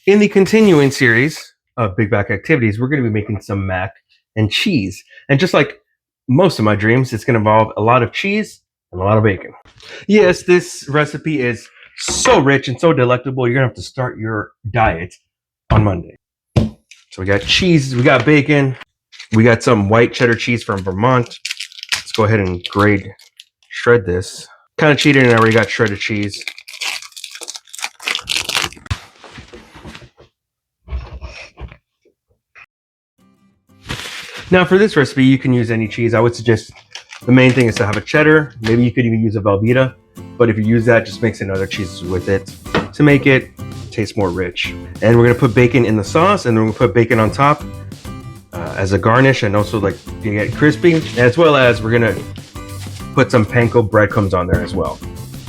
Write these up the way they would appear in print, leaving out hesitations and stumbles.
In the continuing series of Big Back Activities, we're going to be making some mac and cheese. And just like most of my dreams, it's going to involve a lot of cheese and a lot of bacon. Yes, this recipe is so rich and so delectable, you're going to have to start your diet on Monday. So we got cheese, we got bacon, we got some white cheddar cheese from Vermont. Let's go ahead and shred this. Kind of cheated and I already got shredded cheese. Now for this recipe, you can use any cheese. I would suggest the main thing is to have a cheddar. Maybe you could even use a Velveeta, but if you use that, just mix in other cheeses with it to make it taste more rich. And we're gonna put bacon in the sauce, and then we're gonna put bacon on top as a garnish, and also like to get crispy, as well as we're gonna put some panko breadcrumbs on there as well.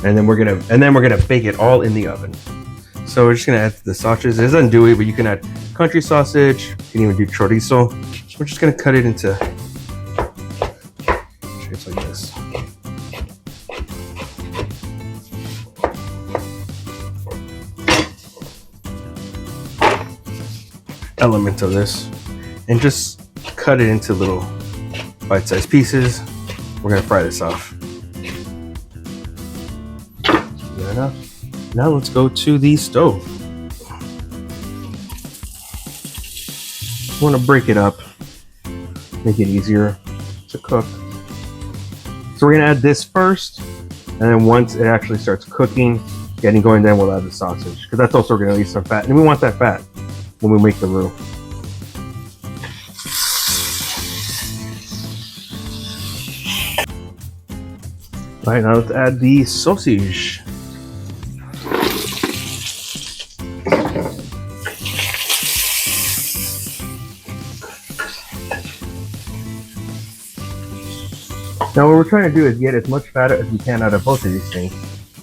And then we're gonna bake it all in the oven. So we're just gonna add the sausages. It doesn't do it, but you can add country sausage. You can even do chorizo. We're just gonna cut it into shapes like this. Elements of this, and just cut it into little bite-sized pieces. We're gonna fry this off. Good enough. Now let's go to the stove. Want to break it up, make it easier to cook. So we're gonna add this first, and then once it actually starts cooking, getting going, then we'll add the sausage, because that's also gonna leave some fat, and we want that fat when we make the roux. All right, now let's add the sausage. Now what we're trying to do is get as much fat as we can out of both of these things,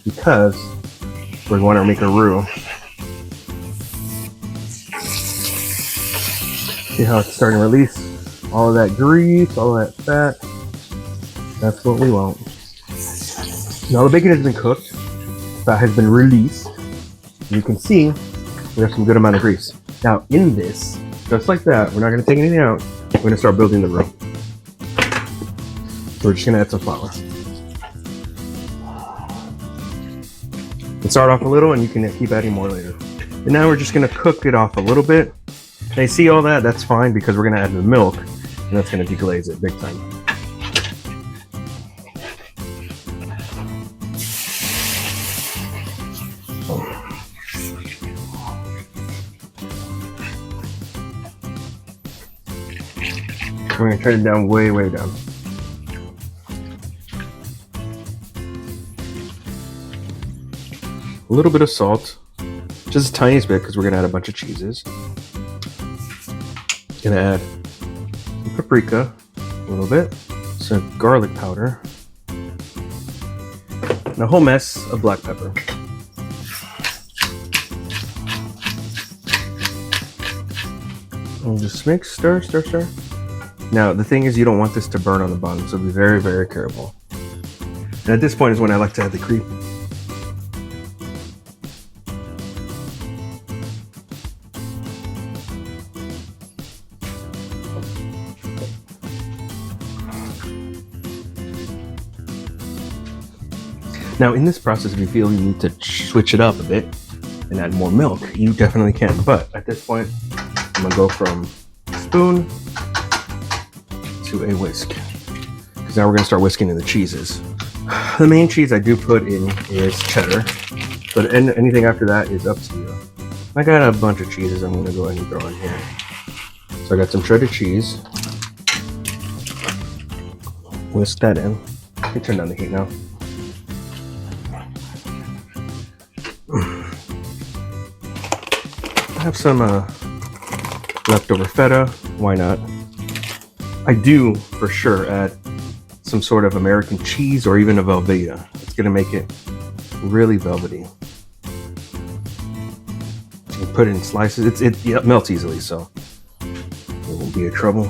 because we want to make a roux. See how it's starting to release all of that grease, all of that fat. That's what we want. Now the bacon has been cooked, fat has been released. You can see we have some good amount of grease. Now in this, just like that, we're not going to take anything out. We're going to start building the roux. So we're just going to add some flour. And start off a little, and you can keep adding more later. And now we're just going to cook it off a little bit. And you see all that? That's fine, because we're going to add the milk, and that's going to deglaze it big time. We're going to turn it down way, way down. A little bit of salt, just the tiniest bit, because we're going to add a bunch of cheeses. Going to add some paprika, a little bit, some garlic powder, and a whole mess of black pepper. And just mix, stir, stir, stir. Now, the thing is, you don't want this to burn on the bottom, so be very, very careful. And at this point is when I like to add the cream. Now, in this process, if you feel you need to switch it up a bit and add more milk, you definitely can. But at this point, I'm gonna go from spoon to a whisk, because now we're gonna start whisking in the cheeses. The main cheese I do put in is cheddar, but anything after that is up to you. I got a bunch of cheeses I'm gonna go ahead and throw in here. So I got some shredded cheese. Whisk that in. Let me turn down the heat now. I have some leftover feta, why not? I do for sure add some sort of American cheese or even a Velveeta. It's gonna make it really velvety. You put it in slices. It melts easily, so it won't be a trouble.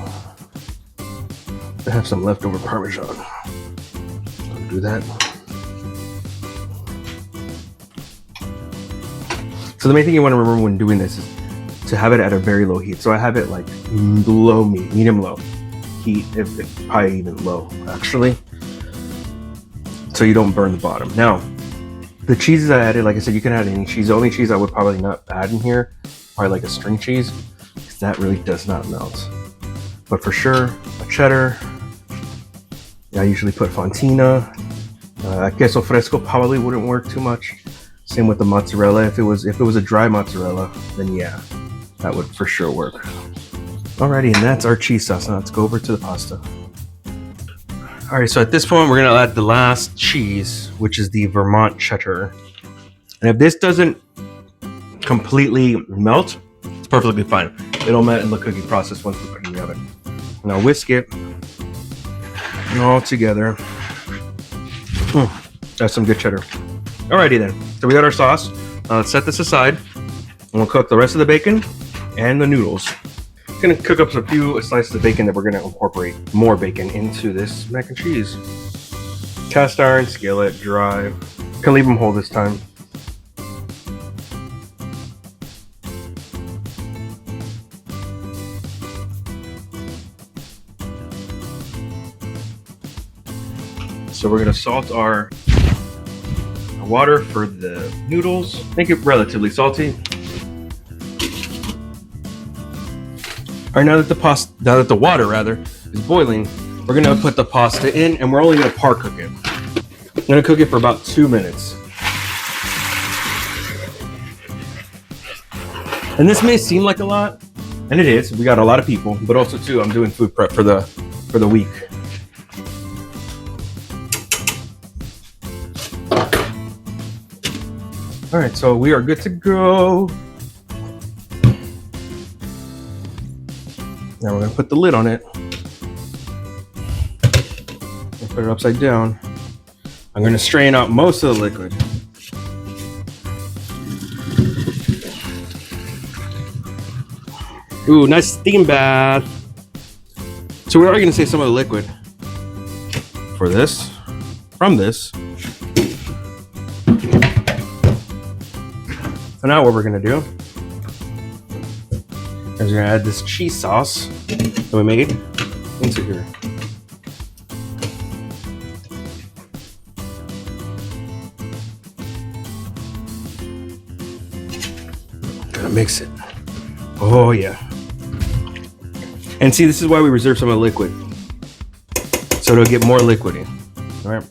I have some leftover Parmesan. I'll do that. So the main thing you want to remember when doing this is to have it at a very low heat. So I have it like medium low heat, if probably even low actually, so you don't burn the bottom. Now, the cheeses I added, like I said, you can add any cheese. The only cheese I would probably not add in here, probably like a string cheese, because that really does not melt. But for sure, a cheddar. I usually put fontina. Queso fresco probably wouldn't work too much. Same with the mozzarella. If it was a dry mozzarella, then yeah, that would for sure work. Alrighty, and that's our cheese sauce. Now let's go over to the pasta. Alright, so at this point we're gonna add the last cheese, which is the Vermont cheddar. And if this doesn't completely melt, it's perfectly fine. It'll melt in the cooking process once we put it in the oven. Now whisk it all together. That's some good cheddar. Alrighty then, so we got our sauce. Let's set this aside, and we'll cook the rest of the bacon and the noodles. I'm gonna cook up a few slices of bacon that we're gonna incorporate more bacon into this mac and cheese. Cast iron skillet, dry. Can leave them whole this time. So we're gonna salt our water for the noodles. Make it relatively salty. All right, now that the water rather is boiling, we're gonna put the pasta in, and we're only gonna par cook it. I'm gonna cook it for about 2 minutes. And this may seem like a lot, and it is. We got a lot of people, but also too, I'm doing food prep for the week. All right, so we are good to go. Now we're gonna put the lid on it. And put it upside down. I'm gonna strain out most of the liquid. Ooh, nice steam bath. So we're already gonna save some of the liquid from this. So now what we're gonna do is we're gonna add this cheese sauce that we made into here. Gotta mix it. Oh yeah. And see, this is why we reserve some of the liquid, so it'll get more liquidy. All right.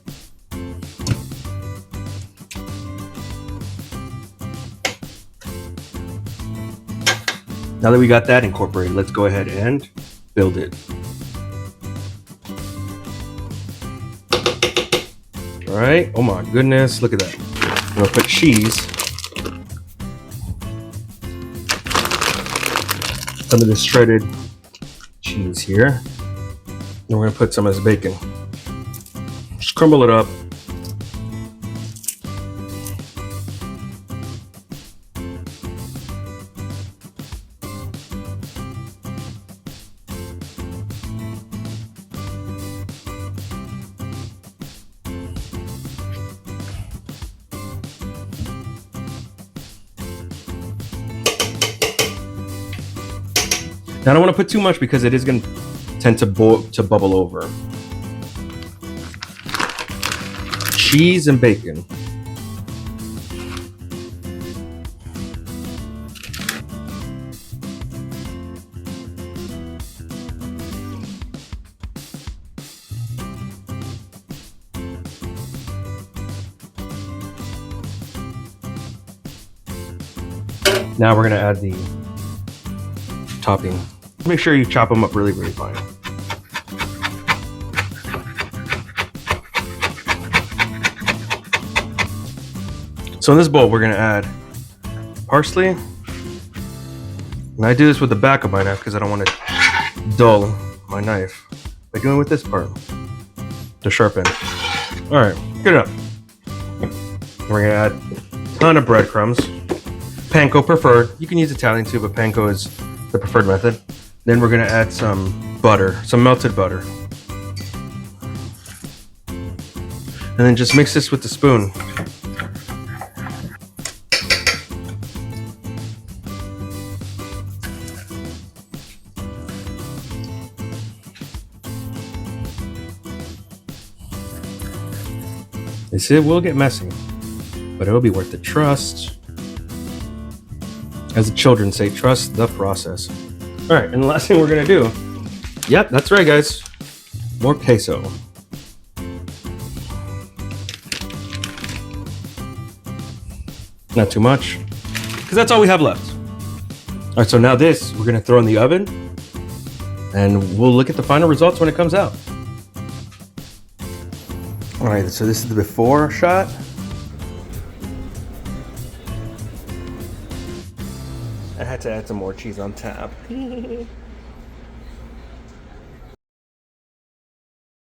Now that we got that incorporated, let's go ahead and build it. All right, oh my goodness, look at that. I'm gonna put cheese under this shredded cheese here. And we're gonna put some of this bacon. Just crumble it up. Now I don't want to put too much because it is going to tend to bubble over. Cheese and bacon. Now we're going to add the topping. Make sure you chop them up really, really fine. So in this bowl, we're gonna add parsley. And I do this with the back of my knife because I don't want to dull my knife by doing it with this part to sharpen. All right, good enough. We're gonna add a ton of breadcrumbs. Panko preferred. You can use Italian too, but panko is the preferred method. Then we're gonna add some butter, some melted butter. And then just mix this with the spoon. It will get messy, but it'll be worth the trust. As the children say, trust the process. All right, and the last thing we're gonna do, yep, that's right, guys, more queso. Not too much, because that's all we have left. All right, so now this, we're gonna throw in the oven, and we'll look at the final results when it comes out. All right, so this is the before shot. I had to add some more cheese on top.